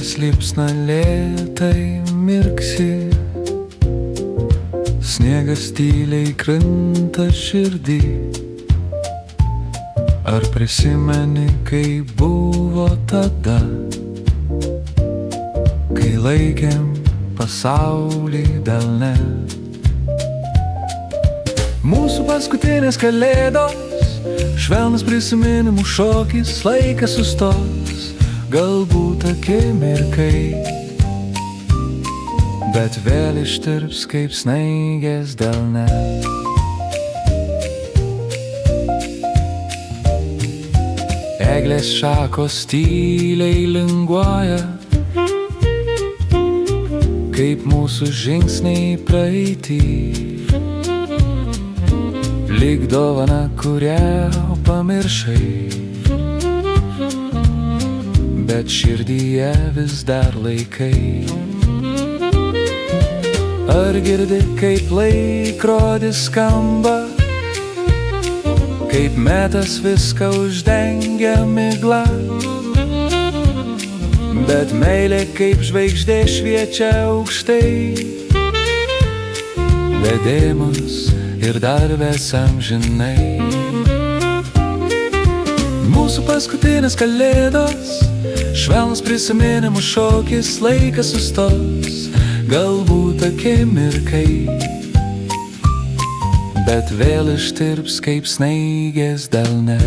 Saulės liepsna lėtai mirksi, sniegas tyliai krinta širdį. Ar prisimeni, kaip buvo tada, kai laikėm pasaulį delne? Mūsų paskutinės kalėdos, švelnus prisiminimų šokis, laikas sustos, galbūt akimirkai, bet vėl ištirps kaip snaigės delne. Eglės šakos tyliai linguoja, kaip mūsų žingsniai praeitį, lyg dovana, kurią pamiršai, bet širdyje vis dar laikai. Ar girdi, kaip laikrodis skamba, kaip metas viską uždengia migla, bet meilė kaip žvaigždė šviečia aukštai, vedėmus ir dar ves amžinai. Mūsų paskutinės kalėdos, švelnus prisiminimų šokis, laikas sustos, galbūt akimirkai, bet vėl ištirps kaip snaigės delne.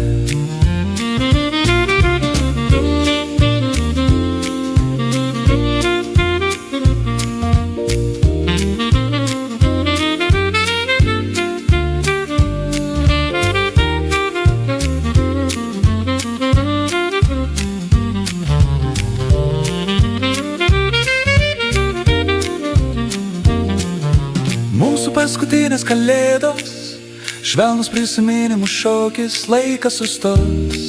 Mūsų paskutinės kalėdos, švelnus prisiminimų šokis, laikas sustos,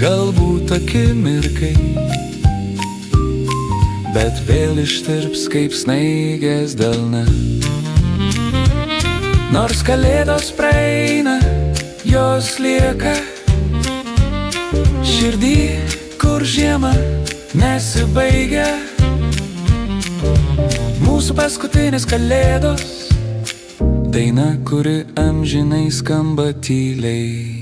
galbūt akimirkai, bet vėl ištirps kaip snaigės delne. Nors kalėdos praeina, jos lieka širdį, kur žiema nesibaigia. Mūsų paskutinės kalėdos, daina, kuri amžinai skamba tyliai.